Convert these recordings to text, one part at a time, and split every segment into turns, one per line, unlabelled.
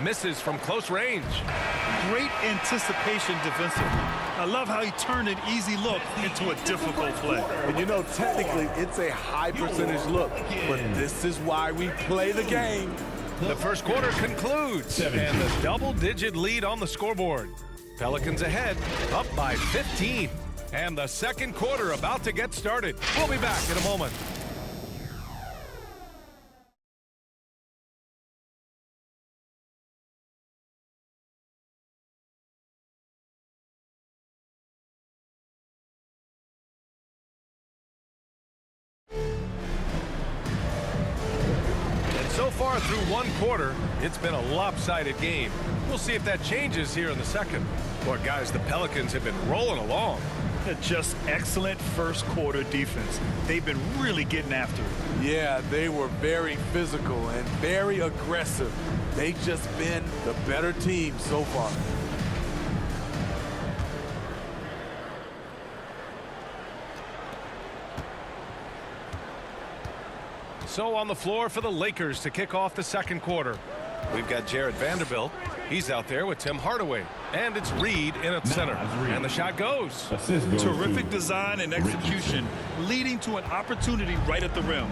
Misses from close range.
Great anticipation defensively. I love how he turned an easy look into a difficult play.
And you know, technically, it's a high percentage look, but this is why we play the game.
The first quarter concludes, and the double-digit lead on the scoreboard. Pelicans ahead, up by 15. And the second quarter about to get started. We'll be back in a moment. So far through one quarter, it's been a lopsided game. We'll see if that changes here in the second. Boy, guys, the Pelicans have been rolling along.
Just excellent first quarter defense. They've been really getting after it.
Yeah, they were very physical and very aggressive. They've just been the better team so far.
So on the floor for the Lakers to kick off the second quarter. We've got Jarred Vanderbilt. He's out there with Tim Hardaway. And it's Reed in at center. And the shot goes.
Terrific design and execution, leading to an opportunity right at the rim.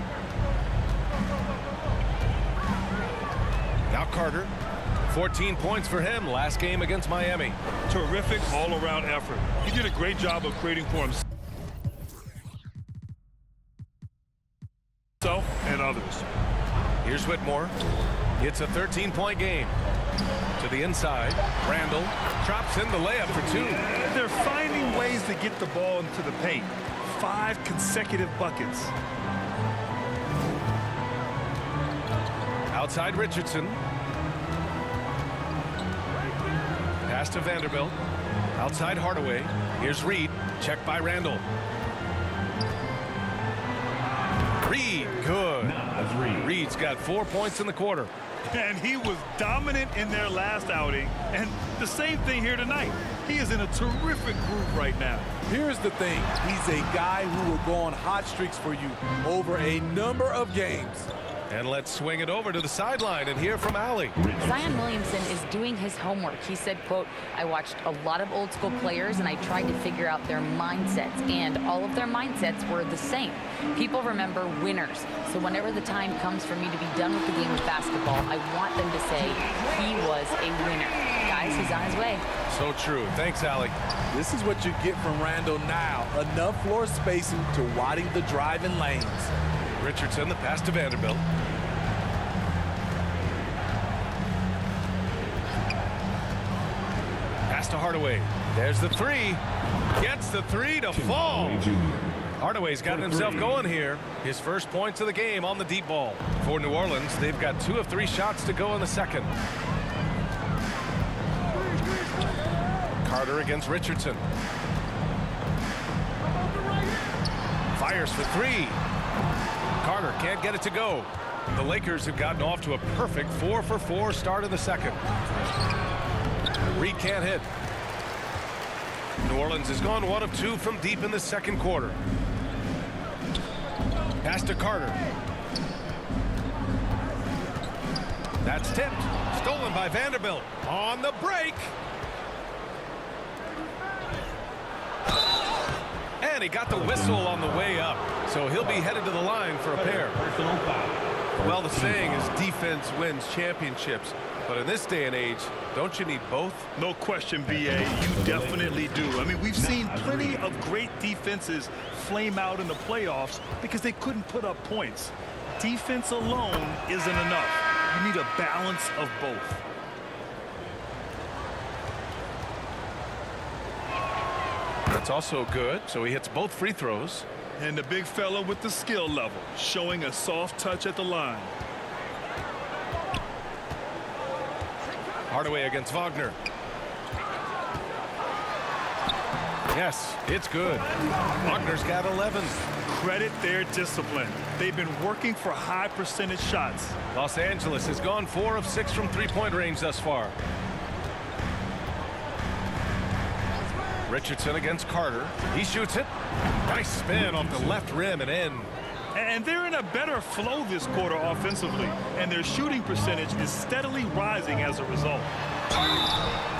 Now Carter. 14 points for him last game against Miami.
Terrific all-around effort. He did a great job of creating for himself and others.
Here's Whitmore. It's a 13-point game. To the inside. Randall drops in the layup for two.
They're finding ways to get the ball into the paint. 5 consecutive buckets.
Outside Richardson. Pass to Vanderbilt. Outside Hardaway. Here's Reed. Checked by Randall. Reed, good. Reed's got 4 points in the quarter.
And he was dominant in their last outing. And the same thing here tonight. He is in a terrific groove right now.
Here's the thing. He's a guy who will go on hot streaks for you over a number of games.
And let's swing it over to the sideline and hear from Allie.
Zion Williamson is doing his homework. He said, quote, I watched a lot of old school players and I tried to figure out their mindsets, and all of their mindsets were the same. People remember winners. So whenever the time comes for me to be done with the game of basketball, I want them to say he was a winner. Guys, he's on his way.
So true. Thanks, Allie.
This is what you get from Randall now. Enough floor spacing to widen the driving lanes.
Richardson, the pass to Vanderbilt. Pass to Hardaway. There's the three. Gets the three to fall. Hardaway's gotten himself going here. His first points of the game on the deep ball. For New Orleans, they've got 2 of 3 shots to go in the second. Carter against Richardson. Fires for 3. Carter can't get it to go. The Lakers have gotten off to a perfect 4-for-4 start in the second. Reed can't hit. New Orleans has gone 1 of 2 from deep in the second quarter. Pass to Carter. That's tipped. Stolen by Vanderbilt. On the break. And he got the whistle on the way up. So he'll be headed to the line for a pair. Well, the saying is defense wins championships. But in this day and age, don't you need both?
No question, B.A. You definitely do. I mean, we've seen plenty of great defenses flame out in the playoffs because they couldn't put up points. Defense alone isn't enough. You need a balance of both.
That's also good. So he hits both free throws.
And the big fella with the skill level, showing a soft touch at the line.
Hardaway against Wagner. Yes, it's good. Wagner's got 11.
Credit their discipline. They've been working for high percentage shots.
Los Angeles has gone 4 of 6 from three-point range thus far. Richardson against Carter. He shoots it. Nice spin off the left rim and in.
And they're in a better flow this quarter offensively, and their shooting percentage is steadily rising as a result.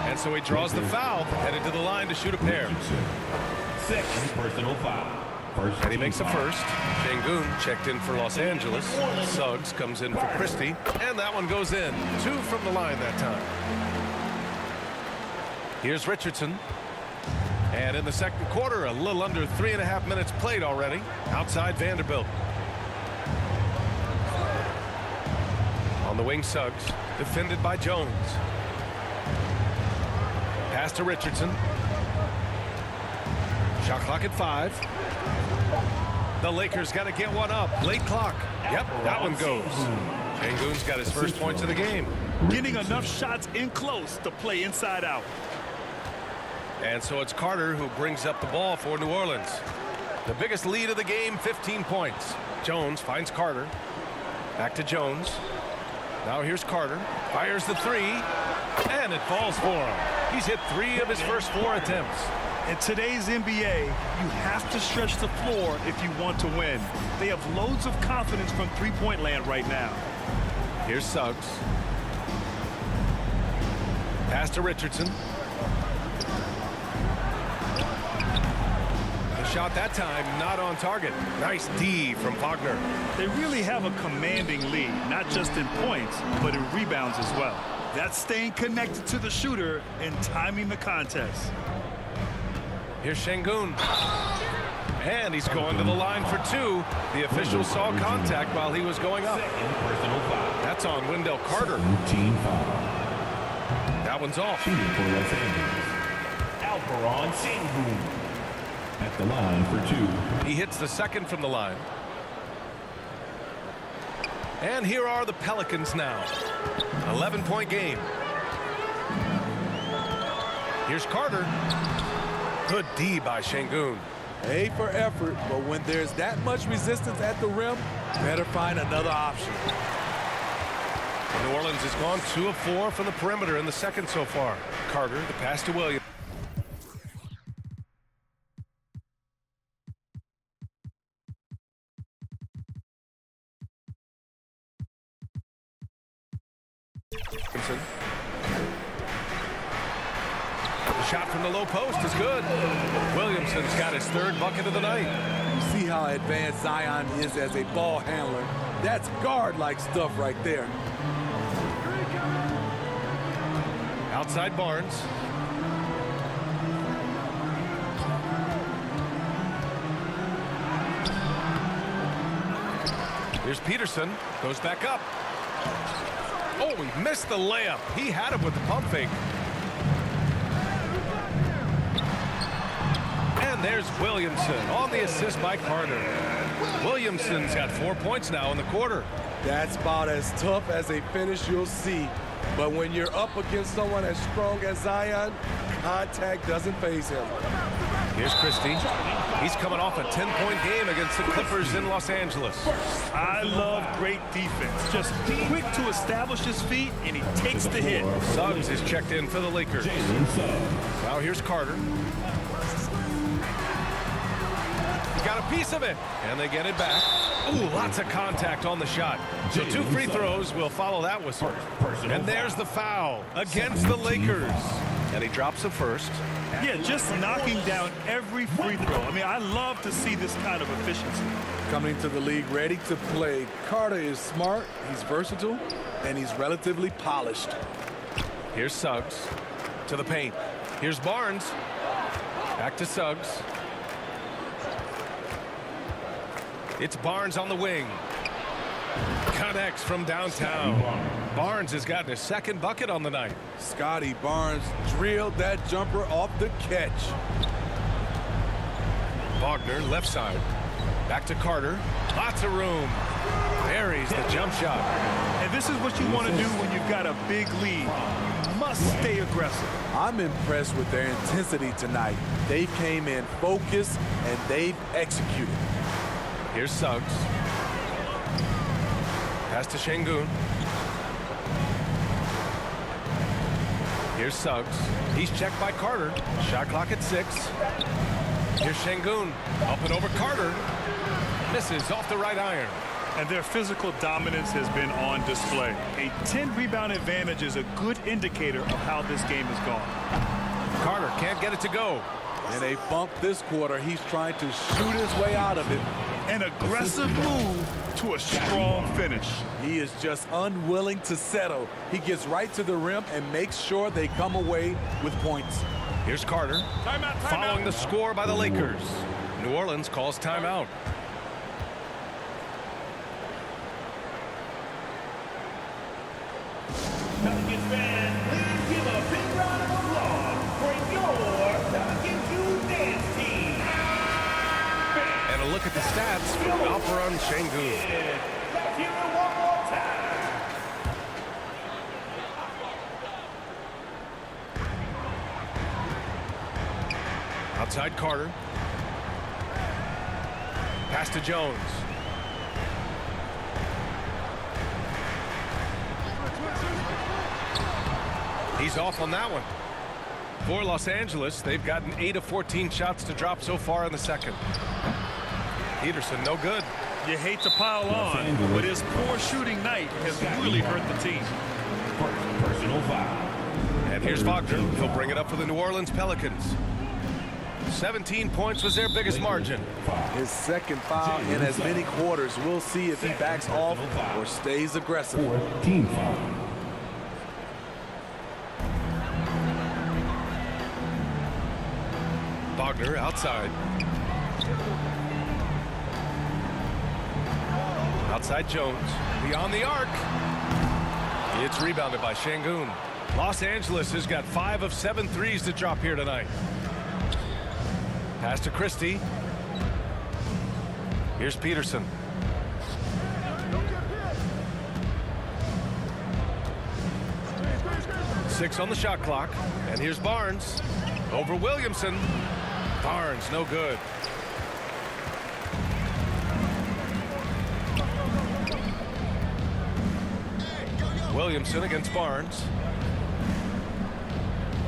And so he draws the foul, headed to the line to shoot a pair.
Second personal foul.
And he makes the first. Sengun checked in for Los Angeles. Suggs comes in for Christie, and that one goes in. 2 from the line that time. Here's Richardson. And in the second quarter, a little under 3.5 minutes played already. Outside Vanderbilt. On the wing, Suggs, defended by Jones. Pass to Richardson. Shot clock at 5. The Lakers got to get one up. Late clock. Yep, that one goes. Sengun's got his first points of the game.
Getting enough shots in close to play inside out.
And so it's Carter who brings up the ball for New Orleans. The biggest lead of the game, 15 points. Jones finds Carter. Back to Jones. Now here's Carter. Fires the 3. And it falls for him. He's hit 3 of his first 4 attempts.
In today's NBA, you have to stretch the floor if you want to win. They have loads of confidence from three-point land right now.
Here's Suggs. Pass to Richardson. The shot that time not on target. Nice D from Wagner.
They really have a commanding lead, not just in points, but in rebounds as well. That's staying connected to the shooter and timing the contest.
Here's Sengun. And he's going to the line for 2. The official saw contact while he was going up.
Personal foul.
That's on Wendell Carter.
Team foul.
That one's off.
Shooting for Los Angeles. Alperon Sengun at the line for 2.
He hits the second from the line. And here are the Pelicans now. 11-point game. Here's Carter. Good D by Sengun.
A for effort, but when there's that much resistance at the rim, better find another option.
New Orleans has gone 2 of 4 from the perimeter in the second so far. Carter, the pass to Williams. The shot from the low post is good. Williamson's got his 3rd bucket of the night.
You see how advanced Zion is as a ball handler. That's guard-like stuff right there.
Outside Barnes. Here's Peterson. Goes back up. Oh, he missed the layup. He had him with the pump fake. And there's Williamson on the assist by Carter. Williamson's got 4 points now in the quarter.
That's about as tough as a finish you'll see. But when you're up against someone as strong as Zion, contact doesn't faze him.
Here's Christie. He's coming off a 10-point game against the Clippers in Los Angeles.
I love great defense. Just quick to establish his feet, and he takes the hit.
Suggs is checked in for the Lakers. Now here's Carter. He's got a piece of it, and they get it back. Ooh, lots of contact on the shot. So 2 free throws will follow that whistle. And there's the foul against the Lakers. And he drops the first.
Yeah, just knocking down every free throw. I mean, I love to see this kind of efficiency.
Coming to the league ready to play, Carter is smart, he's versatile, and he's relatively polished.
Here's Suggs to the paint. Here's Barnes. Back to Suggs. It's Barnes on the wing. Connects from downtown. Barnes has gotten his 2nd bucket on the night.
Scotty Barnes drilled that jumper off the catch.
Wagner, left side. Back to Carter. Lots of room. Buries the jump shot.
And this is what you want to do when you've got a big lead. You must stay aggressive.
I'm impressed with their intensity tonight. They came in focused, and they've executed.
Here's Suggs. Pass to Sengun. Here's Suggs. He's checked by Carter. Shot clock at 6. Here's Şengün. Up and over Carter. Misses off the right iron.
And their physical dominance has been on display. A 10-rebound advantage is a good indicator of how this game has gone.
Carter can't get it to go.
In a funk this quarter, he's trying to shoot his way out of it.
An aggressive move to a strong finish.
He is just unwilling to settle. He gets right to the rim and makes sure they come away with points.
Here's Carter. Following the score by the Lakers. New Orleans calls timeout.
Pelicans fans, please give a big round of applause for your Pelicans You Dance team.
And a look at the stats for Alperen Şengün.
Let's hear it one more time.
Outside Carter. Pass to Jones. He's off on that one. For Los Angeles, they've gotten 8 of 14 shots to drop so far in the second. Peterson, no good.
You hate to pile on, but his poor shooting night has really hurt the team.
Personal foul.
And here's Wagner. He'll bring it up for the New Orleans Pelicans. 17 points was their biggest margin.
His second foul in as many quarters. We'll see if he backs off or stays aggressive.
14 foul.
Wagner outside. Outside Jones. Beyond the arc. It's rebounded by Şengün. Los Angeles has got 5 of 7 threes to drop here tonight. Pass to Christie. Here's Peterson. Six on the shot clock. And here's Barnes. Over Williamson. Barnes, no good. Williamson against Barnes.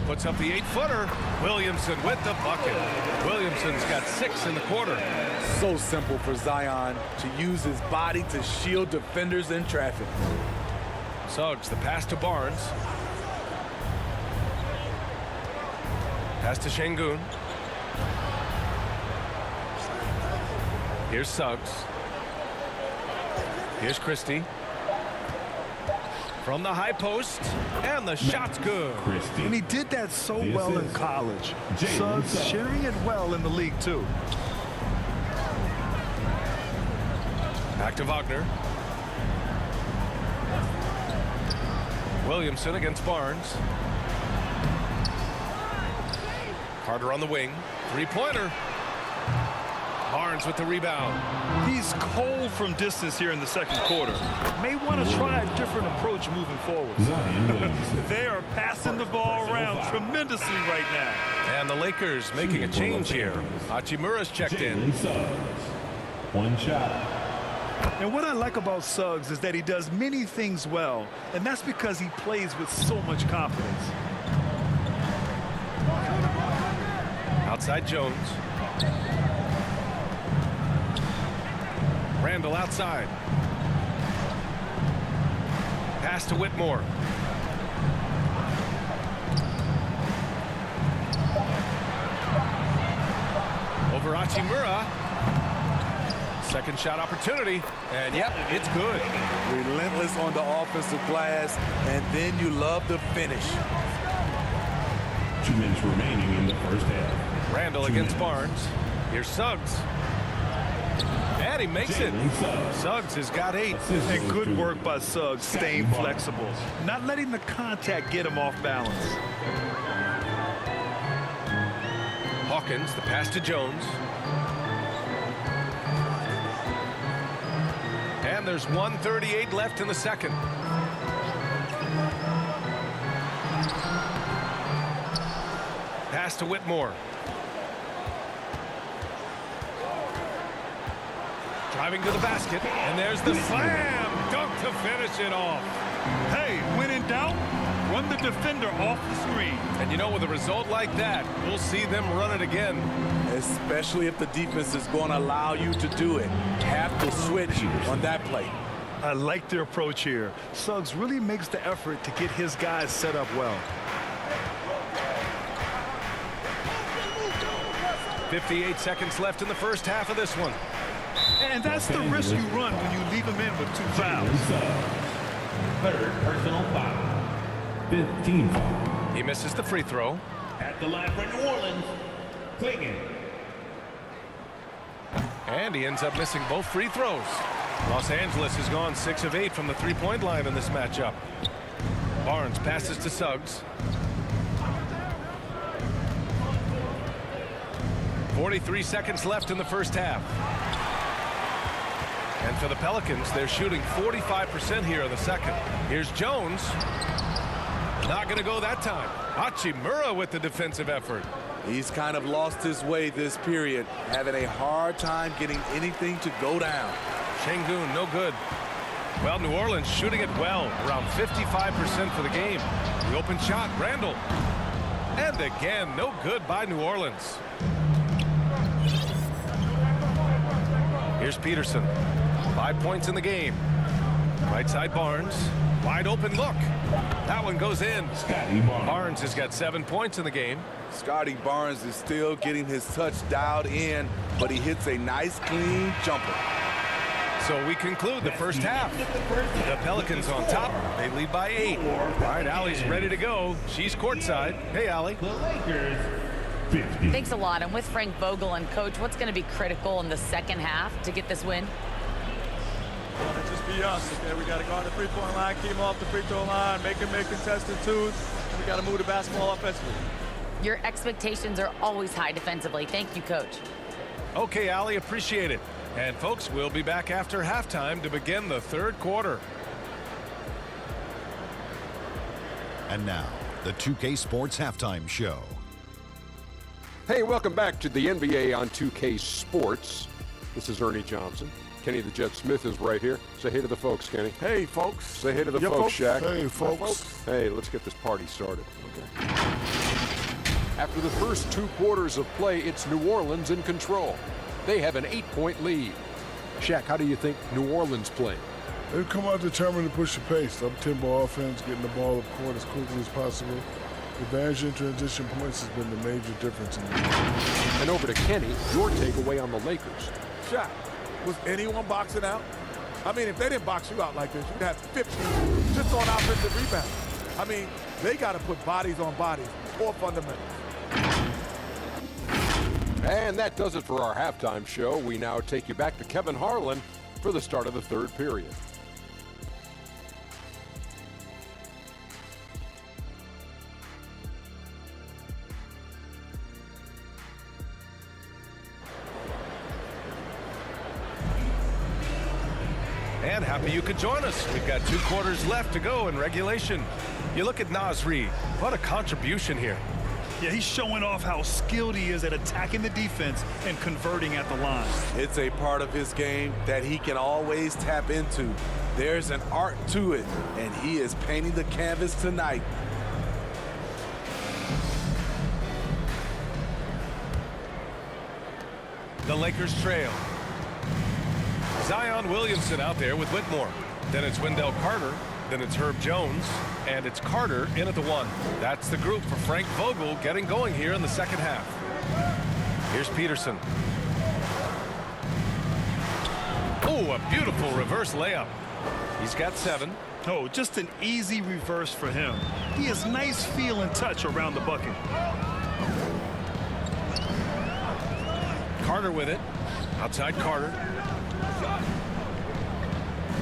Puts up the 8-footer. Williamson with the bucket. Williamson's got 6 in the quarter.
So simple for Zion to use his body to shield defenders in traffic.
Suggs, the pass to Barnes. Pass to Şengün. Here's Suggs. Here's Christie. From the high post, and the shot's good.
And he did that so well in college. Suggs sharing it well in the league, too.
Back to Wagner. Williamson against Barnes. Carter on the wing. Three-pointer. Barnes with the rebound.
He's cold from distance here in the second quarter. May want to try a different approach moving forward. They are passing the ball around tremendously right now.
And the Lakers making a change here. Hachimura's checked in.
One shot.
And what I like about Suggs is that he does many things well, and that's because he plays with so much confidence.
Outside Jones. Randall outside. Pass to Whitmore. Over Hachimura. Second shot opportunity. And yep, it's good.
Relentless on the offensive glass, and then you love the finish.
2 minutes remaining in the first half.
Randall against Barnes. Here's Suggs. And he makes it. Suggs has got 8.
And good work by Suggs, staying flexible, not letting the contact get him off balance.
Hawkins, the pass to Jones. And there's 1:38 left in the second. Pass to Whitmore. Driving to the basket, and there's the slam dunk to finish it off.
Hey, when in doubt, run the defender off the screen.
And you know, with a result like that, we'll see them run it again.
especially if the defense is going to allow you to do it. Have to switch on that play.
I like their approach here. Suggs really makes the effort to get his guys set up well.
58 seconds left in the first half of this one.
And that's the risk you run when you leave them in with 2 fouls.
Third personal foul. 15 foul.
He misses the free throw.
At the line for New Orleans, Clingan.
And he ends up missing both free throws. Los Angeles has gone 6 of 8 from the three-point line in this matchup. Barnes passes to Suggs. 43 seconds left in the first half. And for the Pelicans, they're shooting 45% here in the second. Here's Jones. Not going to go that time. Hachimura with the defensive effort.
He's kind of lost his way this period, having a hard time getting anything to go down.
Şengün, no good. Well, New Orleans shooting it well, around 55% for the game. The open shot, Randall. And again, no good by New Orleans. Here's Peterson. 5 points in the game. Right side Barnes. Wide open look. That one goes in. Barnes has got 7 points in the game.
Scotty Barnes is still getting his touch dialed in, but he hits a nice, clean jumper.
So we conclude the first half. The Pelicans on top. They lead by 8. All right, Allie's ready to go. She's courtside. Hey, Allie.
The Lakers, 50.
Thanks a lot. I'm with Frank Vogel. And, Coach, what's going to be critical in the second half to get this win?
Well, it'll just be us. Okay, we got to go on the three-point line, keep them off the free throw line, make them make contested twos, and we got to move the basketball offensively.
Your expectations are always high defensively. Thank you, Coach.
Okay, Allie, appreciate it. And, folks, we'll be back after halftime to begin the third quarter.
And now, the 2K Sports Halftime Show.
Hey, welcome back to the NBA on 2K Sports. This is Ernie Johnson. Kenny the Jet Smith is right here. Say hey to the folks, Kenny.
Hey, folks.
Say hey to the folks, Shaq.
Hey, folks.
Hey, let's get this party started. Okay. After the first 2 quarters of play, it's New Orleans in control. They have an 8-point lead. Shaq, how do you think New Orleans played?
They've come out determined to push the pace. Up-tempo offense, getting the ball up court as quickly as possible. Advantage in transition points has been the major difference in the game.
And over to Kenny, your takeaway on the Lakers.
Shaq, was anyone boxing out? I mean, if they didn't box you out like this, you'd have 50 just on offensive rebounds. I mean, they got to put bodies on bodies or fundamentals.
And that does it for our halftime show. We now take you back to Kevin Harlan for the start of the third period.
And happy you could join us. We've got 2 quarters left to go in regulation. You look at Naz Reid. What a contribution here.
Yeah, he's showing off how skilled he is at attacking the defense and converting at the line.
It's a part of his game that he can always tap into. There's an art to it, and he is painting the canvas tonight.
The Lakers trail. Zion Williamson out there with Whitmore. Then it's Wendell Carter. Then it's Herb Jones. And it's Carter in at the 1. That's the group for Frank Vogel getting going here in the second half. Here's Peterson. Oh, a beautiful reverse layup. He's got 7.
Oh, just an easy reverse for him. He has nice feel and touch around the bucket.
Carter with it. Outside Carter.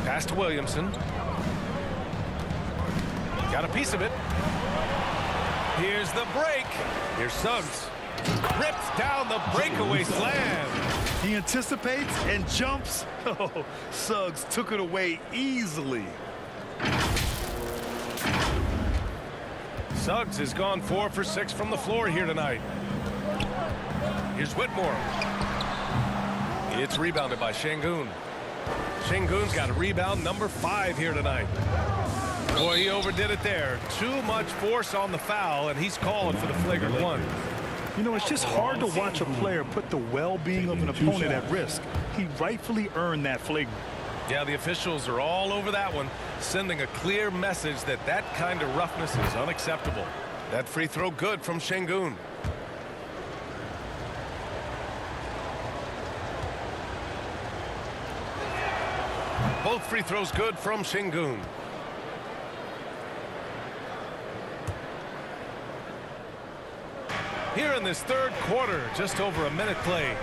Pass to Williamson. Got a piece of it. Here's the break. Here's Suggs. Rips down the breakaway slam.
He anticipates and jumps. Oh, Suggs took it away easily.
Suggs has gone 4 for 6 from the floor here tonight. Here's Whitmore. It's rebounded by Şengün. Şengün's got a rebound number 5 here tonight. Boy, he overdid it there. Too much force on the foul, and he's called for the flagrant 1.
You know, it's just hard to watch a player put the well-being of an opponent at risk. He rightfully earned that flagrant.
Yeah, the officials are all over that one, sending a clear message that that kind of roughness is unacceptable. That free throw good from Şengün. Both free throws good from Şengün. Here in this third quarter, just over a minute play.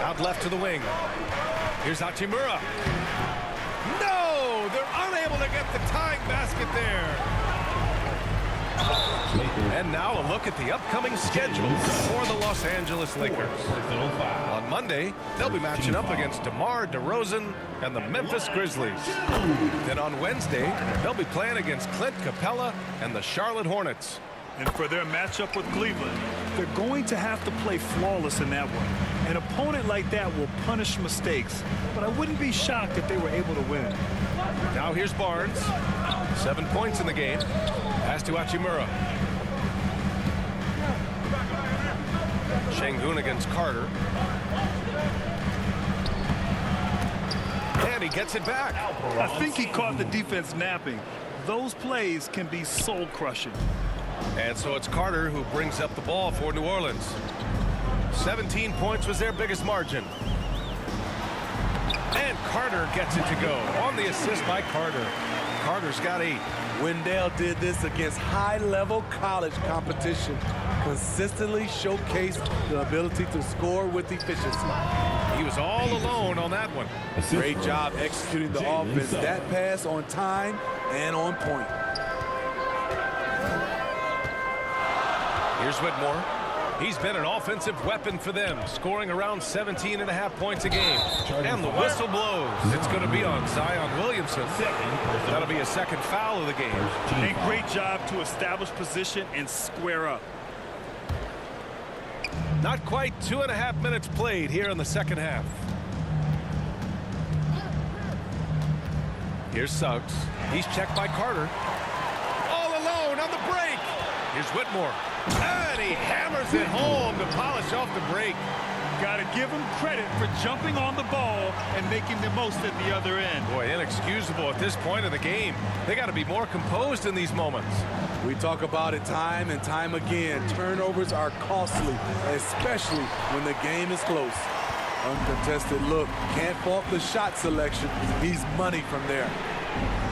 Out left to the wing. Here's Hachimura. No! They're unable to get the tying basket there. And now a look at the upcoming schedule for the Los Angeles Lakers. On Monday, they'll be matching up against DeMar DeRozan and the Memphis Grizzlies. Then on Wednesday, they'll be playing against Clint Capella and the Charlotte Hornets.
And for their matchup with Cleveland, they're going to have to play flawless in that one. An opponent like that will punish mistakes, but I wouldn't be shocked if they were able to win.
Now here's Barnes. 7 points in the game. Pass to Hachimura. Şengün against Carter. And he gets it back.
I think he caught the defense napping. Those plays can be soul-crushing.
And so it's Carter who brings up the ball for New Orleans. 17 points was their biggest margin. And Carter gets it to go on the assist by Carter. Carter's got 8.
Wendell did this against high-level college competition. Consistently showcased the ability to score with efficiency.
He was all alone on that one.
Great job executing the offense. That pass on time and on point.
Here's Whitmore. He's been an offensive weapon for them, scoring around 17.5 points a game. And the whistle blows. It's going to be on Zion Williamson. That'll be a second foul of the game.
A great job to establish position and square up.
Not quite 2.5 minutes played here in the second half. Here's Suggs. He's checked by Carter. All alone on the break. Here's Whitmore. And he hammers it home to polish off the break.
Got to give him credit for jumping on the ball and making the most at the other end.
Boy, inexcusable at this point of the game. They got to be more composed in these moments.
We talk about it time and time again. Turnovers are costly, especially when the game is close. Uncontested look. Can't fault the shot selection. He's money from there.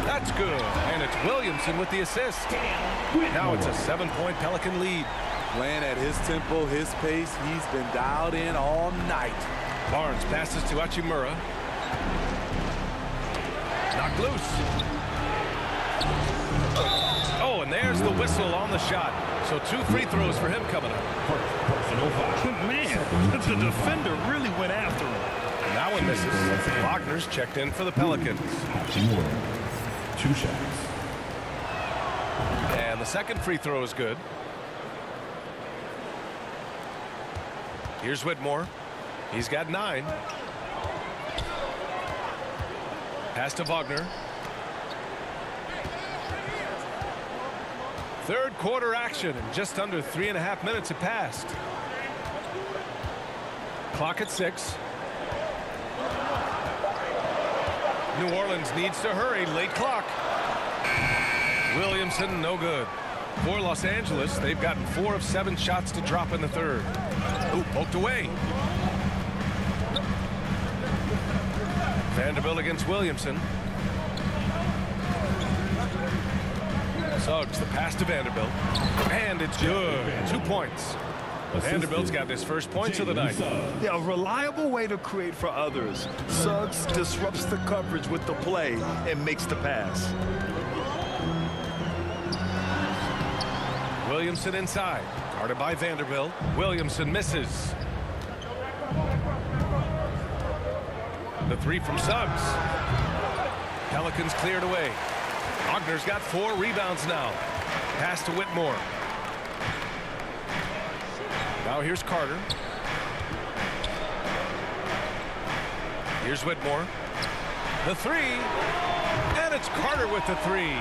That's good. And it's Williamson with the assist. Now it's a 7-point Pelican lead.
Playing at his tempo, his pace. He's been dialed in all night.
Barnes passes to Hachimura. Knocked loose. Oh, and there's the whistle on the shot. So 2 free throws for him coming up.
Man, the defender really went after him.
And that one misses. Wagner's checked in for the Pelicans.
2 shots.
And the second free throw is good. Here's Whitmore. He's got 9. Pass to Wagner. Third quarter action, and just under 3.5 minutes have passed. Clock at 6. New Orleans needs to hurry. Late clock. Williamson, no good. For Los Angeles, they've gotten 4 of 7 shots to drop in the third. Ooh, poked away. Vanderbilt against Williamson. Suggs, the pass to Vanderbilt. And it's good. 2 points. Vanderbilt's got his first points of the night.
Yeah, a reliable way to create for others. Suggs disrupts the coverage with the play and makes the pass.
Williamson inside. Guarded by Vanderbilt. Williamson misses. The 3 from Suggs. Pelicans cleared away. Wagner's got 4 rebounds now. Pass to Whitmore. Now here's Carter. Here's Whitmore. The 3. And it's Carter with the 3.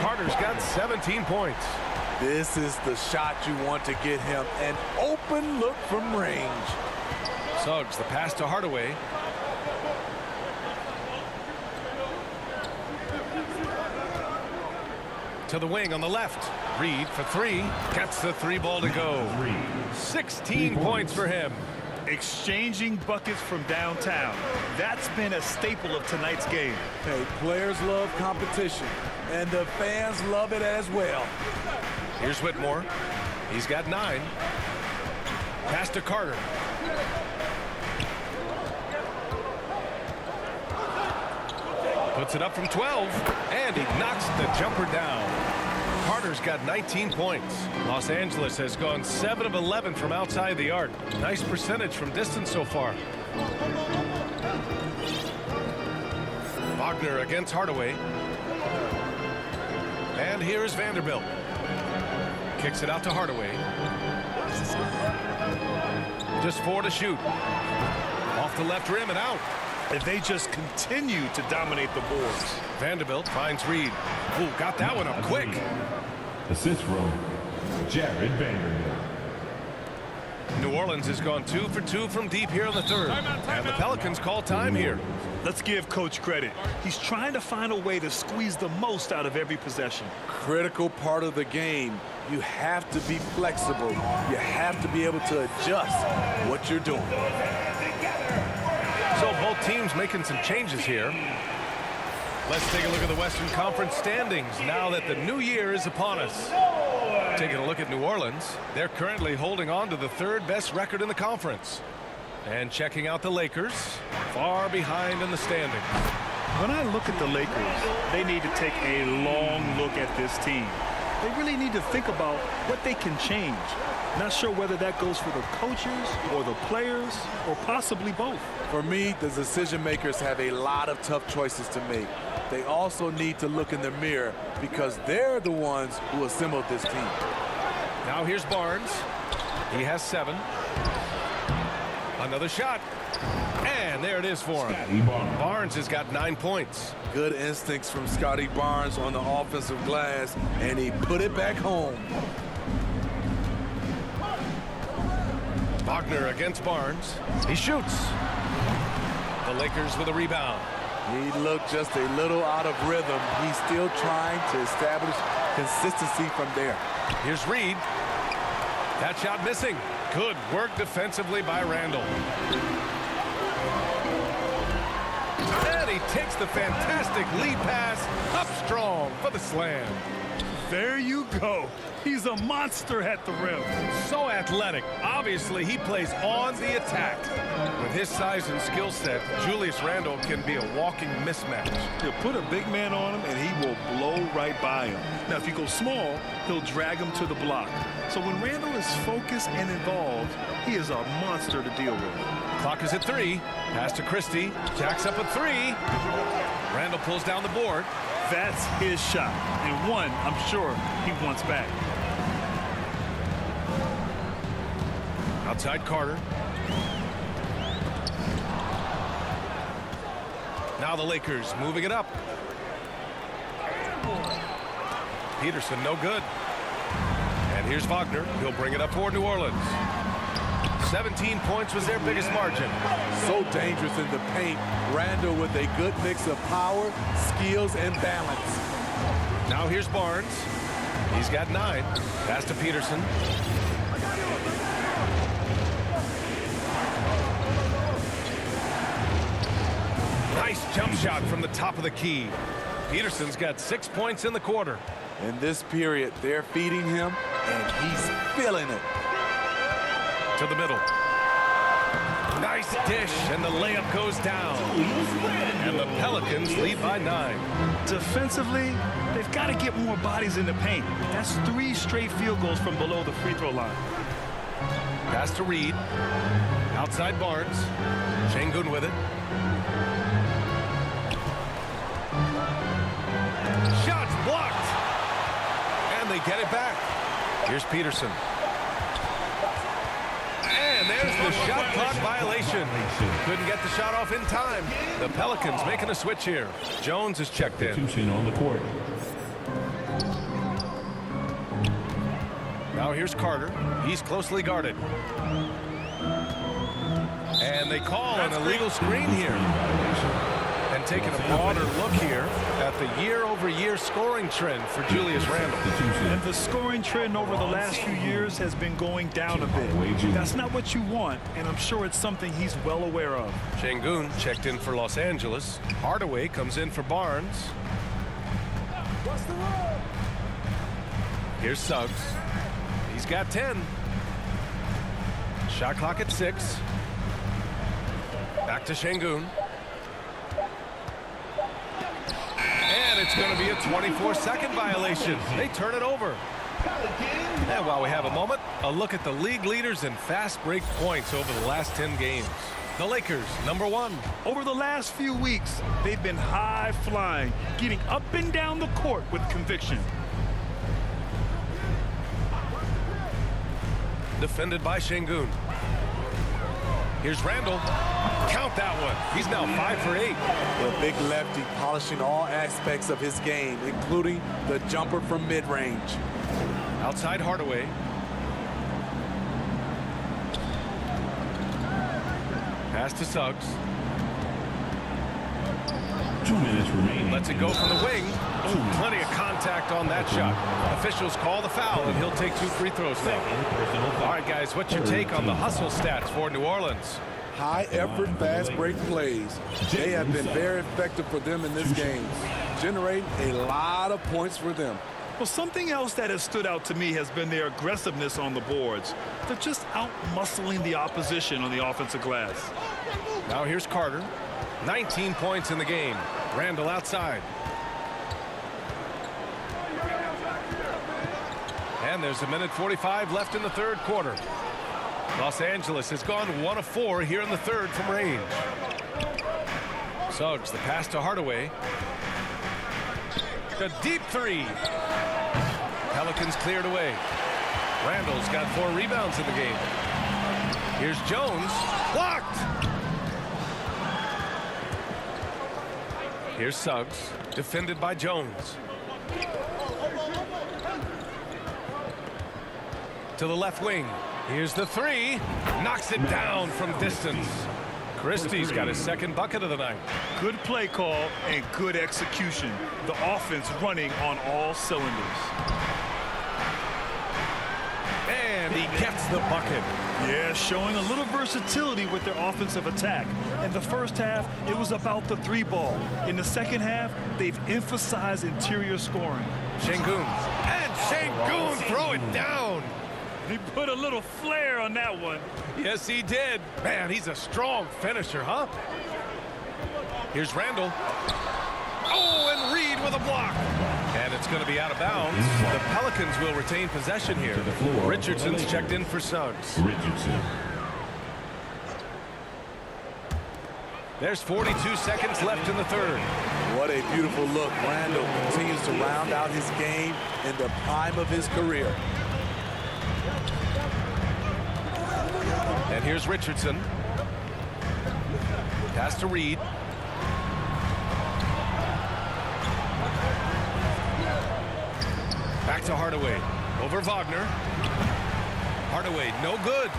Carter's got 17 points.
This is the shot you want to get him. An open look from range.
Suggs, the pass to Hardaway. To the wing on the left. Reed for three. Gets the three ball to go. 16 points for him.
Exchanging buckets from downtown. That's been a staple of tonight's game.
Hey, players love competition, and the fans love it as well.
Here's Whitmore. He's got 9. Pass to Carter. Puts it up from 12, and he knocks the jumper down. Carter's got 19 points. Los Angeles has gone 7 of 11 from outside the arc. Nice percentage from distance so far. Wagner against Hardaway. And here's Vanderbilt. Kicks it out to Hardaway. Just 4 to shoot. Off the left rim and out.
And they just continue to dominate the boards.
Vanderbilt finds Reed. Ooh, got that one up quick.
Assist from Jared Vanderbilt.
New Orleans has gone 2 for 2 from deep here in the third. And the Pelicans call time here.
Let's give Coach credit. He's trying to find a way to squeeze the most out of every possession.
Critical part of the game. You have to be flexible. You have to be able to adjust what you're doing.
So both teams making some changes here. Let's take a look at the Western Conference standings now that the new year is upon us. Taking a look at New Orleans, they're currently holding on to the 3rd best record in the conference. And checking out the Lakers, far behind in the standings.
When I look at the Lakers, they need to take a long look at this team. They really need to think about what they can change. Not sure whether that goes for the coaches or the players or possibly both.
For me, the decision makers have a lot of tough choices to make. They also need to look in the mirror because they're the ones who assembled this team.
Now here's Barnes. He has 7. Another shot. And there it is for him. Barnes has got 9 points.
Good instincts from Scotty Barnes on the offensive glass, and he put it back home.
Wagner against Barnes. He shoots. The Lakers with a rebound.
He looked just a little out of rhythm. He's still trying to establish consistency from there.
Here's Reed. That shot missing. Good work defensively by Randall. And he takes the fantastic lead pass up strong for the slam.
There you go. He's a monster at the rim.
So athletic. Obviously, he plays on the attack. With his size and skill set, Julius Randle can be a walking mismatch.
He'll put a big man on him, and he will blow right by him. Now, if you go small, he'll drag him to the block. So when Randle is focused and involved, he is a monster to deal with.
Clock is at 3. Pass to Christie. Jacks up a 3. Randle pulls down the board.
That's his shot, and one I'm sure he wants back.
Outside Carter. Now the Lakers moving it up. Peterson no good. And here's Wagner. He'll bring it up for New Orleans. 17 points was their biggest margin.
So dangerous in the paint. Randle with a good mix of power, skills, and balance.
Now here's Barnes. He's got 9. Pass to Peterson. Nice jump shot from the top of the key. Peterson's got 6 points in the quarter.
In this period, they're feeding him, and he's feeling it.
To the middle. Nice dish, and the layup goes down. And the Pelicans lead by 9.
Defensively, they've got to get more bodies in the paint. That's 3 straight field goals from below the free throw line.
Pass to Reed. Outside Barnes. Şengün with it. Shots blocked. And they get it back. Here's Peterson. And there's the shot clock violation. Couldn't get the shot off in time. The Pelicans making a switch here. Jones is checked in.
On the court.
Now here's Carter. He's closely guarded. And they call an illegal screen here. And taking a broader look here at the year-over-year scoring trend for Julius Randle.
And the scoring trend over the last few years has been going down a bit. That's not what you want, and I'm sure it's something he's well aware of.
Şengün checked in for Los Angeles. Hardaway comes in for Barnes. Here's Suggs. He's got 10. Shot clock at 6. Back to Şengün. And it's going to be a 24-second violation. They turn it over. And while we have a moment, a look at the league leaders in fast break points over the last 10 games. The Lakers, number 1.
Over the last few weeks, they've been high-flying, getting up and down the court with conviction.
Defended by Şengün. Here's Randle. Count that one. He's now 5 for 8.
The big lefty polishing all aspects of his game, including the jumper from mid-range.
Outside Hardaway. Pass to Suggs.
2 minutes remaining.
Lets it go from the wing. Ooh, plenty of contact on that shot. Officials call the foul, and he'll take 2 free throws now. All right, guys, what's your take on the hustle stats for New Orleans?
High-effort, fast-break plays. They have been very effective for them in this game, generating a lot of points for them.
Well, something else that has stood out to me has been their aggressiveness on the boards. They're just out-muscling the opposition on the offensive glass.
Now here's Carter. 19 points in the game. Randle outside. And there's a minute 45 left in the third quarter. Los Angeles has gone 1 of 4 here in the third from range. Suggs, the pass to Hardaway. A deep 3. Pelicans cleared away. Randle's got 4 rebounds in the game. Here's Jones. Blocked! Here's Suggs, defended by Jones. To the left wing. Here's the 3. Knocks it down from distance. Christie's got his second bucket of the night.
Good play call and good execution. The offense running on all cylinders.
And he gets the bucket.
Yeah, showing a little versatility with their offensive attack. In the first half, it was about the 3 ball. In the second half, they've emphasized interior scoring.
Şengün. And Şengün throw it down.
He put a little flair on that one.
Yes, he did. Man, he's a strong finisher, huh? Here's Randle. Oh, and Reed with a block. And it's going to be out of bounds. The Pelicans will retain possession here. Richardson's checked in for Suggs.
Richardson.
There's 42 seconds left in the third.
What a beautiful look. Randle continues to round out his game in the prime of his career.
And here's Richardson. Pass to Reed. Back to Hardaway. Over Wagner. Hardaway, no good.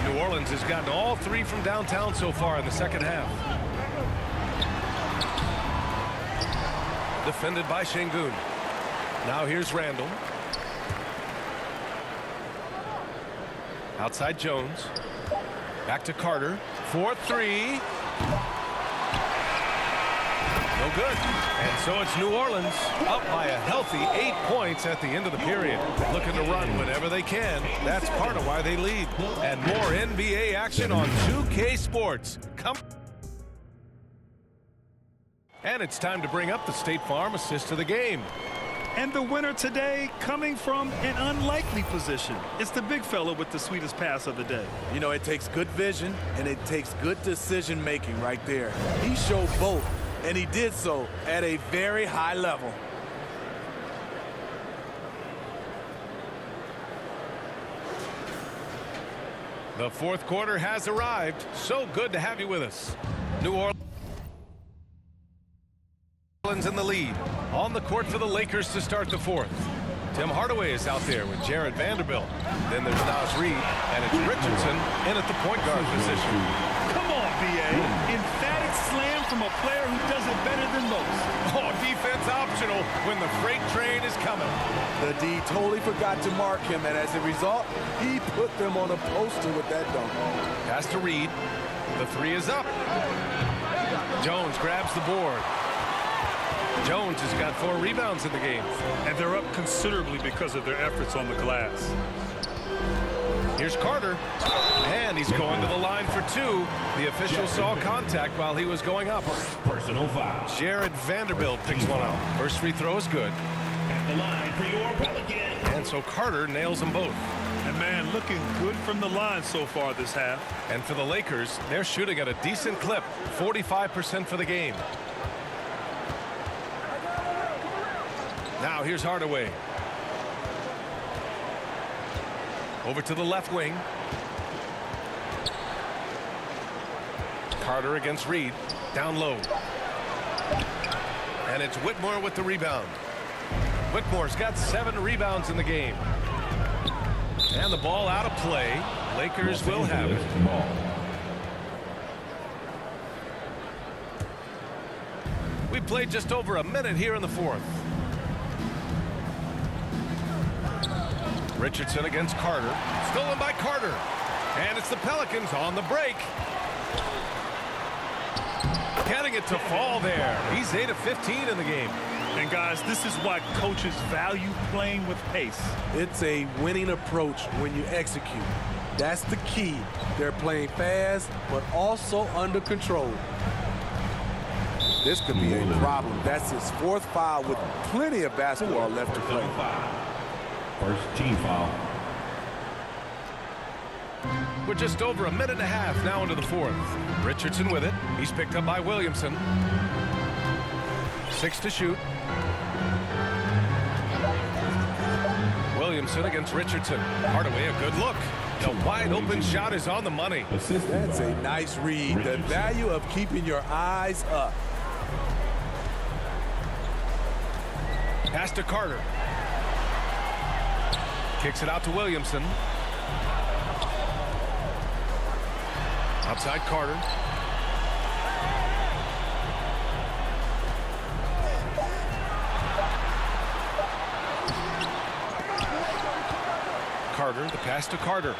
New Orleans has gotten all 3 from downtown so far in the second half. Defended by Şengün. Now here's Randle. Outside Jones. Back to Carter. 4-3. No good. And so it's New Orleans up by a healthy 8 points at the end of the period. Looking to run whenever they can. That's part of why they lead. And more NBA action on 2K Sports. And it's time to bring up the State Farm assist of the game.
And the winner today coming from an unlikely position. It's the big fella with the sweetest pass of the day.
You know, it takes good vision and it takes good decision making right there. He showed both, and he did so at a very high level.
The fourth quarter has arrived. So good to have you with us. New Orleans in the lead. On the court for the Lakers to start the fourth. Tim Hardaway is out there with Jared Vanderbilt. Then there's Naz Reid, and it's Richardson in at the point guard position.
Come on, B.A. Emphatic slam from a player who does it better than most.
Oh, defense optional when the freight train is coming.
The D totally forgot to mark him, and as a result, he put them on a poster with that dunk.
Pass to Reid. The three is up. Jones grabs the board. Jones has got 4 rebounds in the game.
And they're up considerably because of their efforts on the glass.
Here's Carter. And he's going to the line for 2. The official saw contact while he was going up.
Personal foul.
Jared Vanderbilt picks one out. First free throw is good.
At the line for your Pelicans.
And so Carter nails them both.
And man, looking good from the line so far this half.
And for the Lakers, they're shooting at a decent clip. 45% for the game. Now here's Hardaway. Over to the left wing. Carter against Reid. Down low. And it's Whitmore with the rebound. Whitmore's got 7 rebounds in the game. And the ball out of play. Lakers will have it. We played just over a minute here in the 4th. Richardson against Carter. Stolen by Carter. And it's the Pelicans on the break. Getting it to fall there. He's 8 of 15 in the game.
And guys, this is why coaches value playing with pace.
It's a winning approach when you execute. That's the key. They're playing fast, but also under control. This could be a problem. That's his 4th foul with plenty of basketball left to play.
First team foul.
We're just over a minute and a half now into the 4th. Richardson with it. He's picked up by Williamson. 6 to shoot. Williamson against Richardson. Hardaway, a good look. The wide open shot is on the money.
That's a nice read. The value of keeping your eyes up.
Pass to Carter. Kicks it out to Williamson. Outside Carter. Carter, the pass to Carter.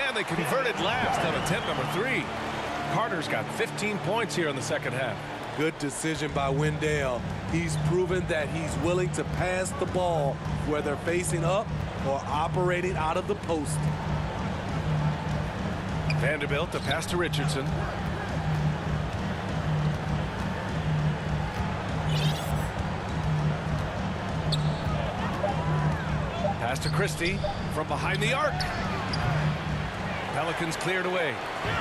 And they converted last on attempt number 3. Carter's got 15 points here in the second half.
Good decision by Wendell. He's proven that he's willing to pass the ball whether facing up or operating out of the post.
Vanderbilt, the pass to Richardson. Pass to Christie from behind the arc. Pelicans cleared away.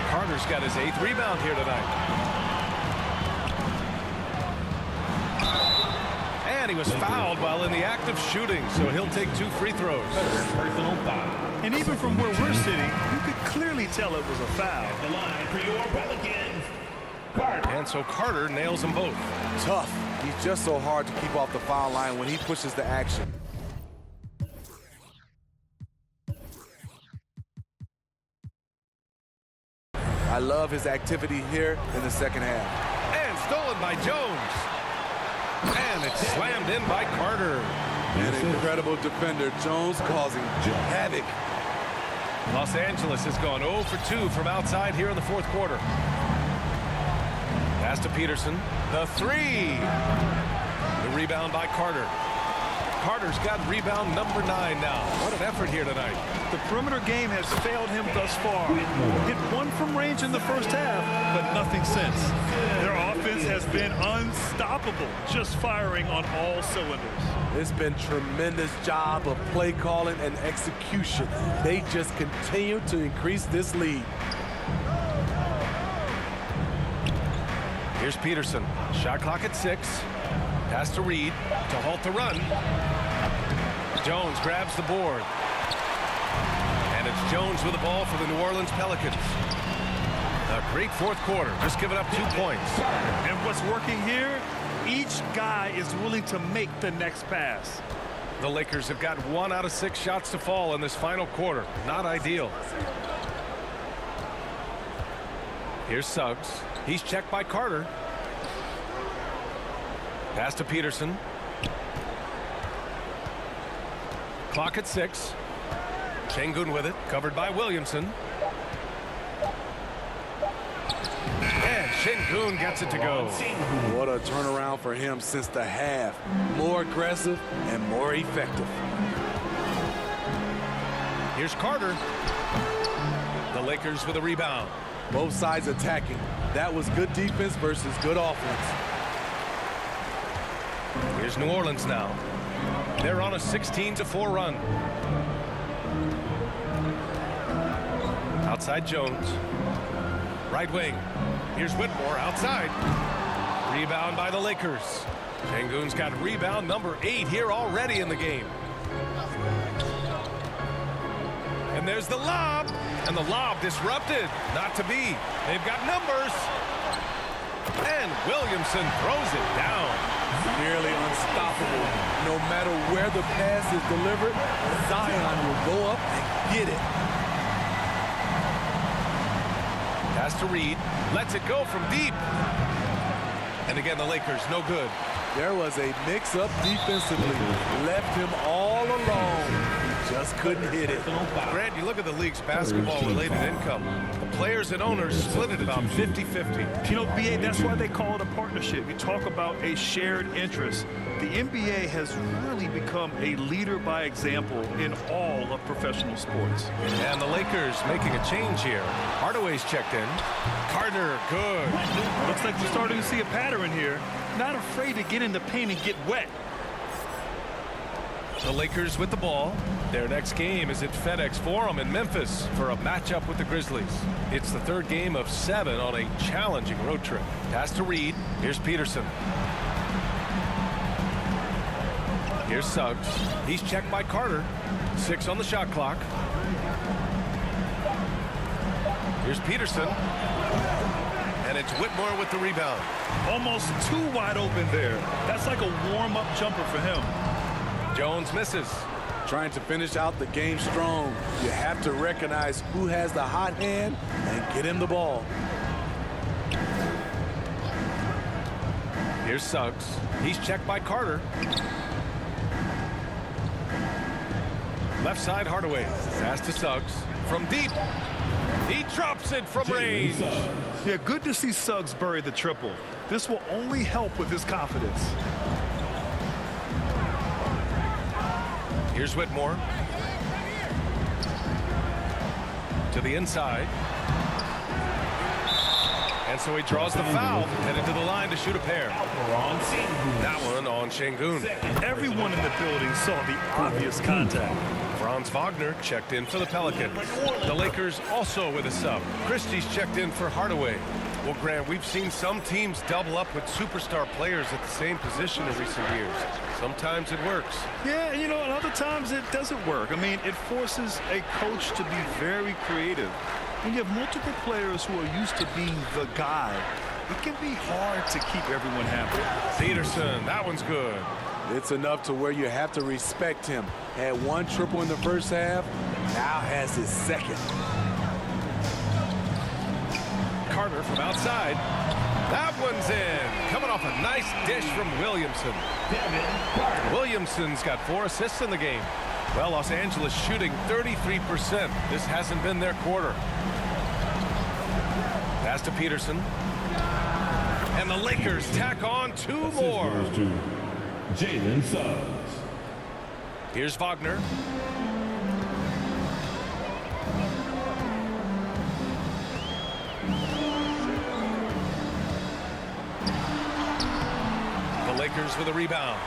Carter's got his 8th rebound here tonight. And he was fouled while in the act of shooting, so he'll take 2 free throws.
Personal foul.
And even from where we're sitting, you could clearly tell it was a foul.
At the line for your Pelicans. Carter.
And so Carter nails them both.
Tough. He's just so hard to keep off the foul line when he pushes the action. I love his activity here in the second half.
And stolen by Jones. And it's slammed in by Carter.
An incredible defender. Jones causing havoc.
Los Angeles has gone 0 for 2 from outside here in the 4th quarter. Pass to Peterson. The 3. The rebound by Carter. Carter's got rebound number 9 now. What an effort here tonight.
The perimeter game has failed him thus far. Hit 1 from range in the first half, but nothing since. Their offense has been unstoppable, just firing on all cylinders.
It's been tremendous job of play calling and execution. They just continue to increase this lead.
Here's Peterson. Shot clock at 6. Pass to Reid to halt the run. Jones grabs the board. And it's Jones with the ball for the New Orleans Pelicans. A great 4th quarter. Just giving up 2 points.
And what's working here Each guy is willing to make the next pass.
The Lakers have got 1 out of 6 shots to fall in this final quarter. Not ideal. Here's Suggs. He's checked by Carter. Pass to Peterson. Clock at 6. Şengün with it, covered by Williamson. And Şengün gets it to go.
What a turnaround for him since the half. More aggressive and more effective.
Here's Carter. The Lakers with a rebound.
Both sides attacking. That was good defense versus good offense.
Here's New Orleans now. They're on a 16-4 run. Outside Jones. Right wing. Here's Whitmore outside. Rebound by the Lakers. Şengün's got rebound number 8 here already in the game. And there's the lob. And the lob disrupted. Not to be. They've got numbers. And Williamson throws it down.
Nearly unstoppable. No matter where the pass is delivered, Zion will go up and get it.
Pass to Reed. Lets it go from deep. And again, the Lakers, no good.
There was a mix-up defensively. Left him all alone. He just couldn't hit it.
Grant, you look at the league's basketball-related income. The players and owners split it about 50-50.
You know, BA, that's why they call it a partnership. You talk about a shared interest. The NBA has really become a leader by example in all of professional sports.
And the Lakers making a change here. Hardaway's checked in. Carter, good.
Looks like we're starting to see a pattern here. Not afraid to get in the paint and get wet.
The Lakers with the ball. Their next game is at FedEx Forum in Memphis for a matchup with the Grizzlies. It's the 3rd game of 7 on a challenging road trip. Pass to Reed. Here's Peterson. Here's Suggs. He's checked by Carter. 6 on the shot clock. Here's Peterson. And it's Whitmore with the rebound.
Almost too wide open there. That's like a warm-up jumper for him.
Jones misses.
Trying to finish out the game strong. You have to recognize who has the hot hand and get him the ball.
Here's Suggs. He's checked by Carter. Left side, Hardaway. Pass to Suggs. From deep. He drops it from range.
Yeah, good to see Suggs bury the triple. This will only help with his confidence.
Here's Whitmore. To the inside. And so he draws the foul, headed to the line to shoot a pair. That one on Şengün.
Everyone in the building saw the obvious contact.
Franz Wagner checked in for the Pelicans. The Lakers also with a sub. Christie's checked in for Hardaway. Well, Grant, we've seen some teams double up with superstar players at the same position in recent years. Sometimes it works.
Yeah, you know, and other times it doesn't work. I mean, it forces a coach to be very creative. When you have multiple players who are used to being the guy, it can be hard to keep everyone happy.
Peterson, that one's good.
It's enough to where you have to respect him. Had 1 triple in the first half, now has his 2nd.
Carter from outside. That one's in. Coming off a nice dish from Williamson. Williamson's got 4 assists in the game. Well, Los Angeles shooting 33%. This hasn't been their quarter. Pass to Peterson. And the Lakers tack on 2 more.
Jalen Suggs.
Here's Wagner. The Lakers with a rebound.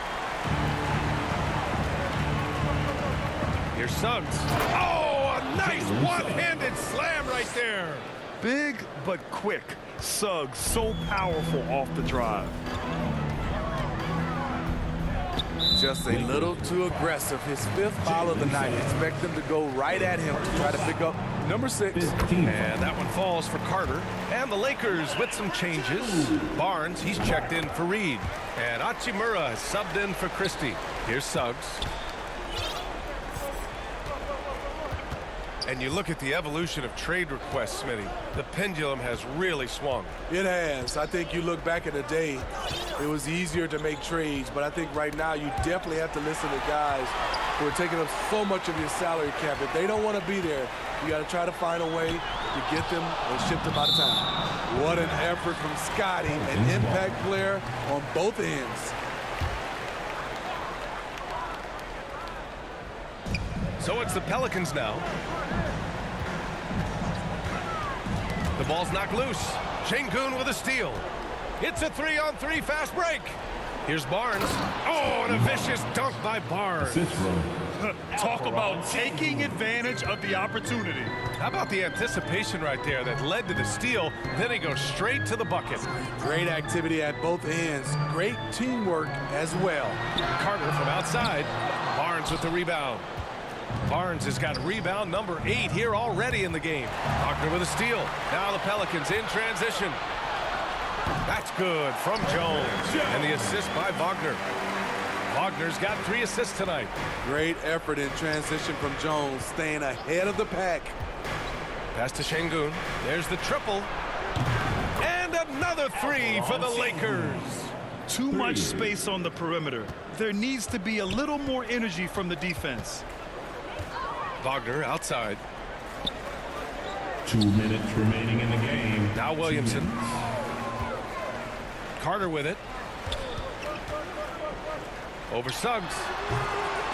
Here's Suggs. Oh, a nice one-handed slam right there.
Big but quick. Suggs so powerful off the drive.
just a little too aggressive. His 5th foul of the night. Expect them to go right at him to try to pick up number 6.
And that one falls for Carter. And the Lakers with some changes. Barnes, he's checked in for Reed. And Hachimura has subbed in for Christie. Here's Suggs. And you look at the evolution of trade requests, Smitty. The pendulum has really swung.
It has. I think you look back at the day, it was easier to make trades, but I think right now you definitely have to listen to guys who are taking up so much of your salary cap. If they don't want to be there, you got to try to find a way to get them and ship them out of town. What an effort from Scotty, an impact player on both ends.
So it's the Pelicans now. The ball's knocked loose. Şengün with a steal. It's a 3-on-3 fast break. Here's Barnes. Oh, and a vicious dunk by Barnes.
Talk about taking advantage of the opportunity.
How about the anticipation right there that led to the steal? Then he goes straight to the bucket.
Great activity at both ends. Great teamwork as well.
Carter from outside. Barnes with the rebound. Barnes has got rebound number 8 here already in the game. Wagner with a steal. Now the Pelicans in transition. That's good from Jones. And the assist by Wagner. Wagner's got 3 assists tonight.
Great effort in transition from Jones, staying ahead of the pack.
Pass to Şengün. There's the triple. And another 3 for the Lakers.
Too much space on the perimeter. There needs to be a little more energy from the defense.
Wagner outside.
2 minutes remaining in the game.
Now Williamson. Carter with it. Over Suggs.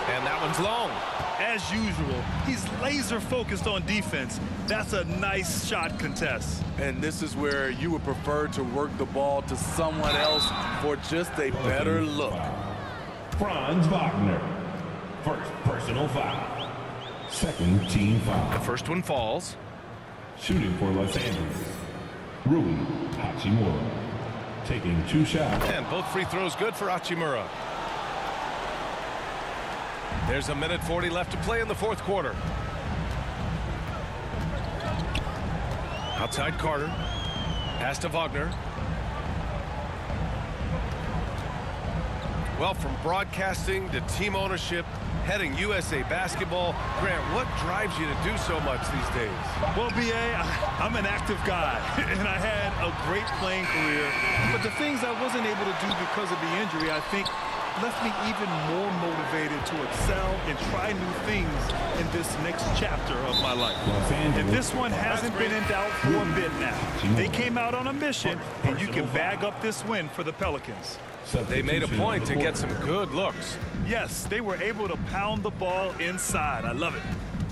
And that one's long.
As usual, he's laser focused on defense. That's a nice shot contest.
And this is where you would prefer to work the ball to someone else for just a better look.
Franz Wagner. First personal foul. Second team foul.
The first one falls.
Shooting for Los Angeles. Rui Hachimura. Taking 2 shots.
And both free throws good for Hachimura. There's a minute 40 left to play in the 4th quarter. Outside Carter. Pass to Wagner. Well, from broadcasting to team ownership, heading USA Basketball, Grant, what drives you to do so much these days?
Well, B.A., I'm an active guy, and I had a great playing career. But the things I wasn't able to do because of the injury, I think, left me even more motivated to excel and try new things in this next chapter of my life. And this one hasn't been in doubt for a bit now. They came out on a mission, and you can bag up this win for the Pelicans.
They made a point to get some good looks.
Yes, they were able to pound the ball inside. I love it.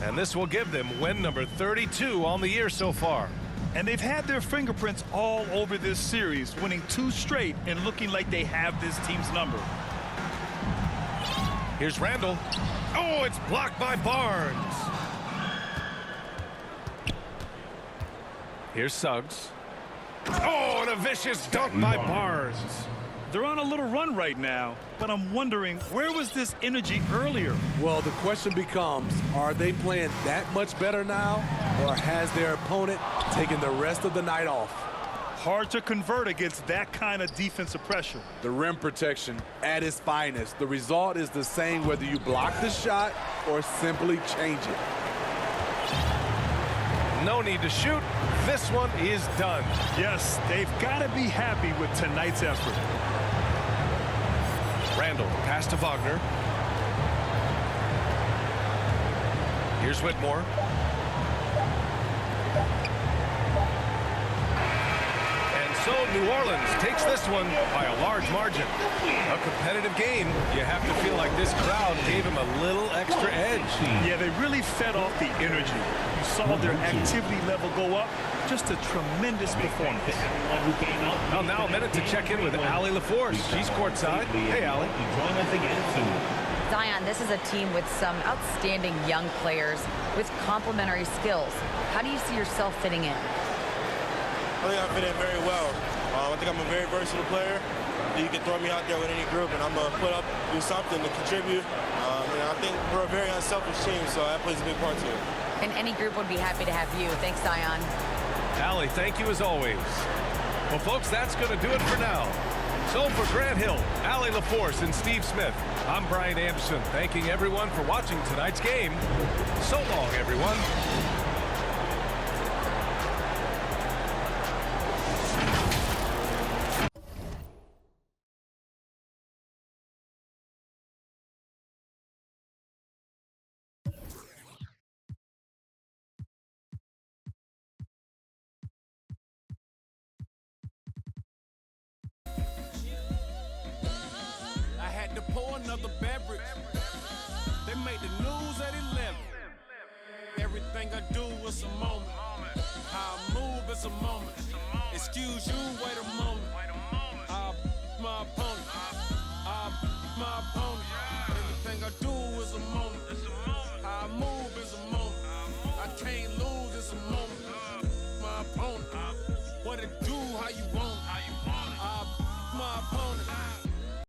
And this will give them win number 32 on the year so far.
And they've had their fingerprints all over this series, winning 2 straight and looking like they have this team's number.
Here's Randall. Oh, it's blocked by Barnes. Here's Suggs. Oh, and a vicious dunk by Barnes.
They're on a little run right now, but I'm wondering, where was this energy earlier?
Well, the question becomes, are they playing that much better now, or has their opponent taken the rest of the night off?
Hard to convert against that kind of defensive pressure.
The rim protection at its finest. The result is the same whether you block the shot or simply change it.
No need to shoot. This one is done.
Yes, they've got to be happy with tonight's effort.
Randall, pass to Wagner. Here's Whitmore. And so New Orleans takes this one by a large margin. A competitive game. You have to feel like this crowd gave him a little extra edge.
Yeah, they really fed off the energy. You saw their activity level go up. Just a tremendous performance.
Well, now a minute to check in with Allie LaForce. She's courtside. Hey, Allie.
Zion, this is a team with some outstanding young players with complementary skills. How do you see yourself fitting in?
I think I fit in very well. I think I'm a very versatile player. you can throw me out there with any group, and I'm going to put up, do something to contribute. And I think we're a very unselfish team, so that plays a big part to it.
And any group would be happy to have you. Thanks, Zion.
Allie, thank you as always. Well, folks, that's going to do it for now. So for Grant Hill, Allie LaForce, and Steve Smith, I'm Brian Anderson, thanking everyone for watching tonight's game. So long, everyone.
To pour another beverage. They made the news at 11. Everything I do is a moment. How I move is a moment. Excuse you, wait a moment. My opponent. My opponent. Everything I do is a moment.